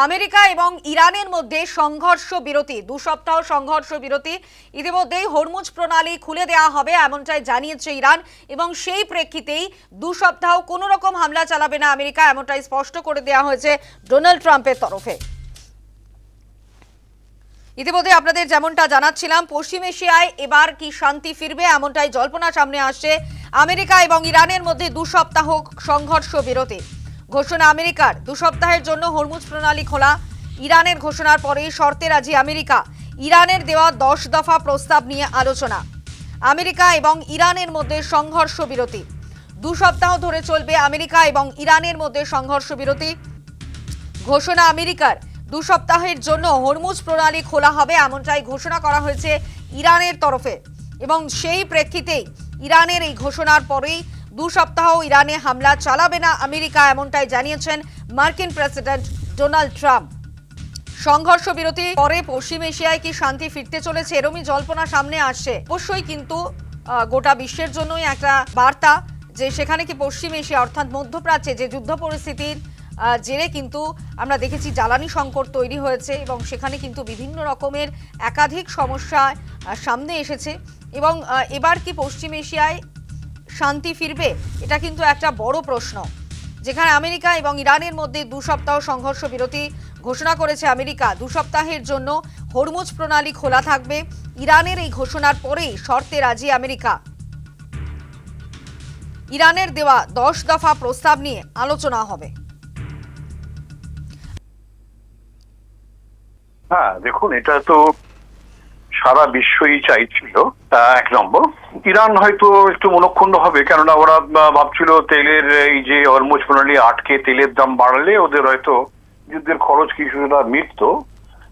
America এবং ইরানের মধ্যে সংঘর্ষ বিরতি, 2 সপ্তাহ সংঘর্ষ বিরতি। ইতিমধ্যেই হরমুজ প্রণালী খুলে দেওয়া হবে এমনটাই জানিয়েছে ইরান, এবং সেই প্রেক্ষিতেই 2 সপ্তাহ কোনো রকম হামলা চালাবে না আমেরিকা, এমনটাই স্পষ্ট করে দেওয়া হয়েছে ডোনাল্ড ট্রাম্পের তরফে। ইতিমধ্যে আপনাদের যেমনটা জানাচ্ছিলাম, পশ্চিম এশিয়ায় এবার কি শান্তি ফিরবে এমনটাই জল্পনা সামনে আসছে। আমেরিকা এবং ইরানের মধ্যে 2 সপ্তাহ সংঘর্ষ বিরতি ঘোষণা আমেরিকার। 2 সপ্তাহের জন্য হরমুজ প্রণালী খোলা। ইরানের ঘোষণার পরেই শর্তে রাজি আমেরিকা। ইরানের দেওয়া 10 দফা প্রস্তাব নিয়ে আলোচনা। আমেরিকা এবং ইরানের মধ্যে সংঘর্ষ বিরতি 2 সপ্তাহ ধরে চলবে। আমেরিকা এবং ইরানের মধ্যে সংঘর্ষ বিরতি ঘোষণা আমেরিকার। 2 সপ্তাহের জন্য হরমুজ প্রণালী খোলা হবে এমনটাই ঘোষণা করা হয়েছে ইরানের তরফে, এবং সেই প্রেক্ষিতেই ইরানের এই ঘোষণার পরেই 2 সপ্তাহ ইরানে হামলা চালাবে না আমেরিকা, এমনটাই জানিয়েছেন মার্কিন প্রেসিডেন্ট ডোনাল্ড ট্রাম্প। সংঘর্ষ বিরতি পরে পশ্চিম এশিয়ায় কি শান্তি ফিরতে চলেছে এরমই জল্পনা সামনে আসছে। অবশ্যই কিন্তু গোটা বিশ্বের জন্যই একটা বার্তা যে সেখানে কি পশ্চিম এশিয়া অর্থাৎ মধ্যপ্রাচ্যে যে যুদ্ধ পরিস্থিতির জেরে কিন্তু আমরা দেখেছি জ্বালানি সংকট তৈরি হয়েছে, এবং সেখানে কিন্তু বিভিন্ন রকমের একাধিক সমস্যা সামনে এসেছে, এবং এবার কি পশ্চিম এশিয়ায় শান্তি ফিরবে, এটা কিন্তু একটা বড় প্রশ্ন। যেখানে আমেরিকা এবং ইরানের মধ্যে 2 সপ্তাহ সংঘর্ষ বিরতি ঘোষণা করেছে আমেরিকা। 2 সপ্তাহের জন্য হরমুজ প্রণালী খোলা থাকবে। ইরানের এই ঘোষণার পরেই শর্তে রাজি আমেরিকা। ইরানের দেওয়া 10 দফা প্রস্তাব নিয়ে আলোচনা হবে। হ্যাঁ, দেখুন, এটা তো সারা বিশ্বই চাইছিল। এক নম্বর, ইরান হয়তো একটু মনক্ষুণ্ণ হবে, কেননা ওরা ভাবছিল তেলের এই যে হরমুজ প্রণালী আটকে তেলের দাম বাড়লে ওদের হয়তো যুদ্ধের খরচ কিছুটা মিটত।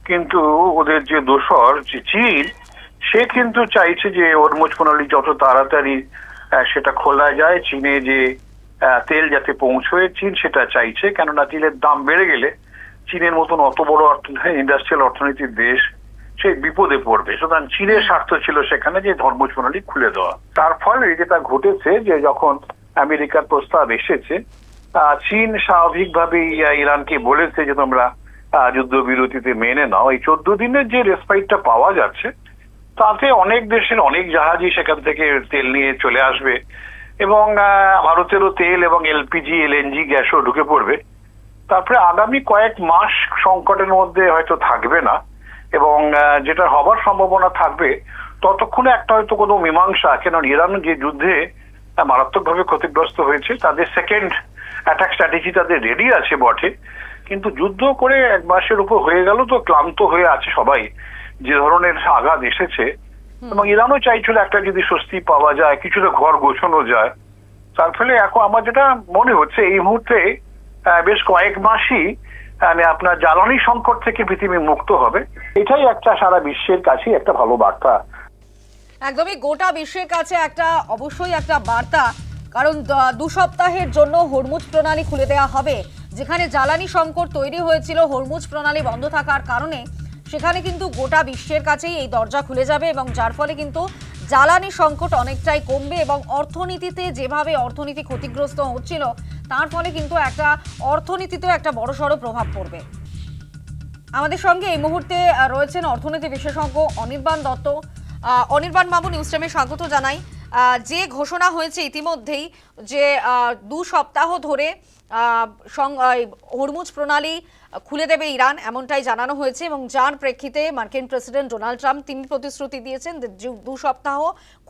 কিন্তু ওদের যে দোসর যে চীন, সে কিন্তু চাইছে যে হরমুজ প্রণালী যত তাড়াতাড়ি সেটা খোলা যায়, চীনে যে তেল যাতে পৌঁছয়, চীন সেটা চাইছে। কেননা তেলের দাম বেড়ে গেলে চীনের মতন অত বড় ইন্ডাস্ট্রিয়াল অর্থনীতির দেশ সে বিপদে পড়বে। সুতরাং চীনের স্বার্থ ছিল সেখানে যে হরমুজ প্রণালী খুলে দেওয়া। তার ফলে যেটা ঘটেছে যে যখন আমেরিকার প্রস্তাব এসেছে, চীন স্বাভাবিকভাবেই ইরানকে বলেছে যে তোমরা যুদ্ধবিরতিতে মেনে নাও। এই 14 দিনের যে রেসপাইটটা পাওয়া যাচ্ছে, তাতে অনেক দেশের অনেক জাহাজই সেখান থেকে তেল নিয়ে চলে আসবে, এবং ভারতেরও তেল এবং এলপিজি এলএনজি গ্যাসও ঢুকে পড়বে। তারপরে আগামী কয়েক মাস সংকটের মধ্যে হয়তো থাকবে না, এবং যেটা হবার সম্ভাবনা থাকবে ততক্ষণে একটা হয়তো কোনো মীমাংসা। কেন ইরান যে যুদ্ধে মারাত্মকভাবে ক্ষতিগ্রস্ত হয়েছে, তাদের সেকেন্ড অ্যাটাক স্ট্র্যাটেজি তাদের রেডি আছে বটে, কিন্তু যুদ্ধ করে 1 মাসের উপর হয়ে গেল তো ক্লান্ত হয়ে আছে সবাই, যে ধরনের আঘাত এসেছে। এবং ইরানও চাইছিল একটা যদি স্বস্তি পাওয়া যায়, কিছুটা ঘর গোছানো যায়। তার ফলে এখন আমার যেটা মনে হচ্ছে এই মুহূর্তে বেশ কয়েক মাসই আপনার জ্বালানি সংকট থেকে পৃথিবী মুক্ত হবে। এটাই একটা সারা বিশ্বের কাছে একটা ভালো বার্তা। একদমই গোটা বিশ্বের কাছে একটা অবশ্যই একটা বার্তা, কারণ 2 সপ্তাহের জন্য হরমুজ প্রণালী খুলে দেওয়া হবে। যেখানে জ্বালানি সংকট তৈরি হয়েছিল হরমুজ প্রণালী বন্ধ থাকার কারণে, সেখানে কিন্তু গোটা বিশ্বের কাছেই এই দরজা খুলে যাবে, এবং যার ফলে কিন্তু জ্বালানি সংকট অনেকটাই কমবে, এবং অর্থনীতিতে যেভাবে অর্থনীতি ক্ষতিগ্রস্ত হচ্ছিল তার ফলে কিন্তু একটা অর্থনীতিতেও একটা বড়সড় প্রভাব পড়বে। আমাদের সঙ্গে এই মুহূর্তে রয়েছেন অর্থনীতি বিশেষজ্ঞ অনির্বাণ দত্ত। অনির্বাণ বাবু, নিউজ টাইমে স্বাগত জানাই। যে ঘোষণা হয়েছে ইতিমধ্যেই যে 2 সপ্তাহ ধরে হরমুজ প্রণালী খুলে দেবে ইরান, এমনটাই জানানো হয়েছে, এবং যার প্রেক্ষিতে মার্কিন প্রেসিডেন্ট ডোনাল্ড ট্রাম্প তিনি প্রতিশ্রুতি দিয়েছেন যে 2 সপ্তাহ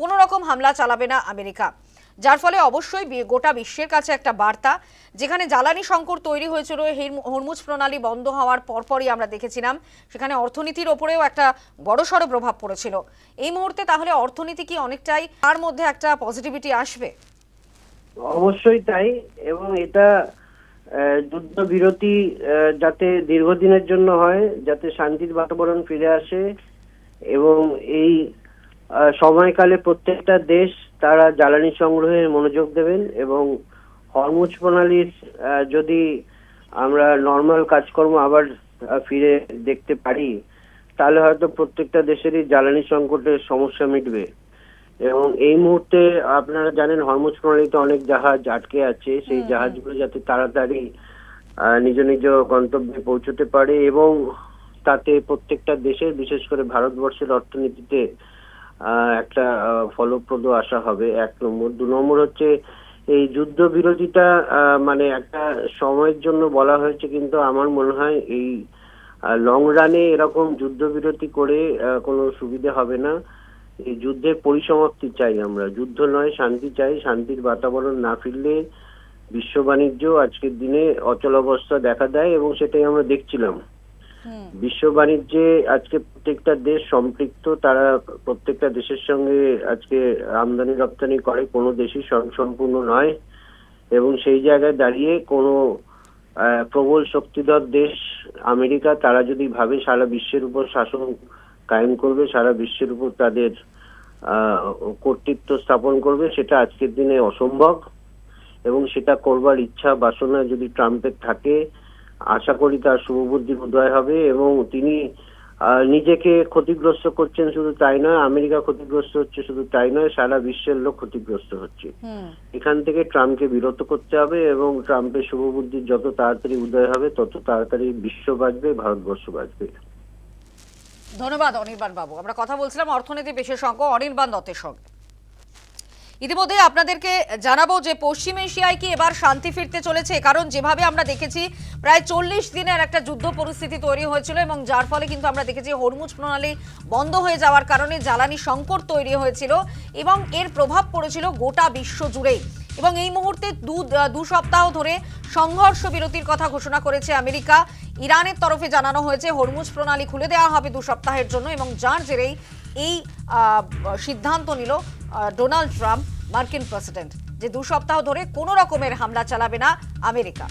কোনো রকম হামলা চালাবে না আমেরিকা। যার ফলে অবশ্যই গোটা বিশ্বের কাছে একটা বার্তা। যেখানে জ্বালানি সংকট তৈরি হয়েছিল হরমুজ প্রণালী বন্ধ হওয়ার পরপরই আমরা দেখেছিলাম, সেখানে অর্থনীতির ওপরেও একটা বড়সড় প্রভাব পড়েছিল। এই মুহূর্তে তাহলে অর্থনীতি কি অনেকটাই তার মধ্যে একটা পজিটিভিটি আসবে? অবশ্যই তাই, এবং এটা যুদ্ধবিরতি যাতে দীর্ঘদিনের জন্য হয়, যাতে শান্তির বাতাবরণ ফিরে আসে, এবং এই সময়কালে প্রত্যেকটা দেশ তারা জ্বালানি সংগ্রহে মনোযোগ দেবেন, এবং হরমুজ প্রণালীর যদি আমরা নর্মাল কাজকর্ম আবার ফিরে দেখতে পারি, তাহলে হয়তো প্রত্যেকটা দেশেরই জ্বালানি সংকটের সমস্যা মিটবে। এবং এই মুহূর্তে আপনারা জানেন হরমুজ প্রণালীতে অনেক জাহাজ আটকে আছে, সেই জাহাজগুলো যাতে তাড়াতাড়ি নিজ নিজ গন্তব্যে পৌঁছতে পারে এবং তাতে প্রত্যেকটা দেশের, বিশেষ করে ভারতবর্ষের অর্থনীতিতে একটা ফলপ্রদ আশা হবে, 1 নম্বর। 2 নম্বর হচ্ছে এই যুদ্ধ বিরতিটা মানে একটা সময়ের জন্য বলা হয়েছে, কিন্তু আমার মনে হয় এই লং রানে এরকম যুদ্ধবিরতি করে কোনো সুবিধা হবে না। এই যুদ্ধের পরিসমাপ্তি চাই আমরা, যুদ্ধ নয়, শান্তি চাই। শান্তির বাতাবরণ না ফিরলে বিশ্ব বাণিজ্য আজকের দিনে অচলাবস্থা দেখা দেয় এবং সেটাই আমরা দেখছিলাম। বিশ্ব বাণিজ্যে আজকে প্রত্যেকটা দেশ সম্পৃক্ত, তারা প্রত্যেকটা দেশের সঙ্গে আজকে আমদানি রপ্তানি করে, কোনো দেশই স্বয়ংসম্পূর্ণ নয় এবং সেই জায়গায় দাঁড়িয়ে কোনো প্রবল শক্তিধর দেশ আমেরিকা, তারা যদি ভাবে সারা বিশ্বের উপর শাসন কায়েম করবে, সারা বিশ্বের উপর তাদের কর্তৃত্ব স্থাপন করবে, সেটা আজকের দিনে অসম্ভব এবং সেটা করবার ইচ্ছা বাসনা যদি ট্রাম্পের থাকে, আশা করি তার শুভবুদ্ধির উদয় হবে এবং তিনি নিজেকে ক্ষতিগ্রস্ত করছেন শুধু তাই নয়, আমেরিকা ক্ষতিগ্রস্ত হচ্ছে শুধু তাই নয়, সারা বিশ্বের লোক ক্ষতিগ্রস্ত হচ্ছে। এখান থেকে ট্রাম্পকে বিরত করতে হবে এবং ট্রাম্পের শুভবুদ্ধির যত তাড়াতাড়ি উদয় হবে তত তাড়াতাড়ি বিশ্ব বাঁচবে, ভারতবর্ষ বাঁচবে। ধন্যবাদ অনির্বাণ বাবু। আমরা কথা বলছিলাম অর্থনীতি বিশেষজ্ঞ অনির্বাণ দত্তের সঙ্গে। ইতিমধ্যে আপনাদেরকে জানাবো যে পশ্চিম এশিয়ায় কি এবার শান্তি ফিরতে চলেছে, কারণ যেভাবে আমরা দেখেছি প্রায় 40 দিনের একটা যুদ্ধ পরিস্থিতি তৈরি হয়েছিল এবং যার ফলে কিন্তু আমরা দেখেছি হরমুজ প্রণালী বন্ধ হয়ে যাওয়ার কারণে জ্বালানি সংকট তৈরি হয়েছিল এবং এর প্রভাব পড়েছিল গোটা বিশ্ব জুড়েই। এবং এই মুহূর্তে দু সপ্তাহ ধরে সংঘর্ষ বিরতির কথা ঘোষণা করেছে আমেরিকা। ইরানের তরফে জানানো হয়েছে হরমুজ প্রণালী খুলে দেওয়া হবে 2 সপ্তাহের জন্য এবং যার জেরেই এই সিদ্ধান্ত নিল ডোনাল্ড ট্রাম্প, মার্কিন প্রেসিডেন্ট, যে 2 সপ্তাহ ধরে কোনো রকমের হামলা চালাবে না আমেরিকা।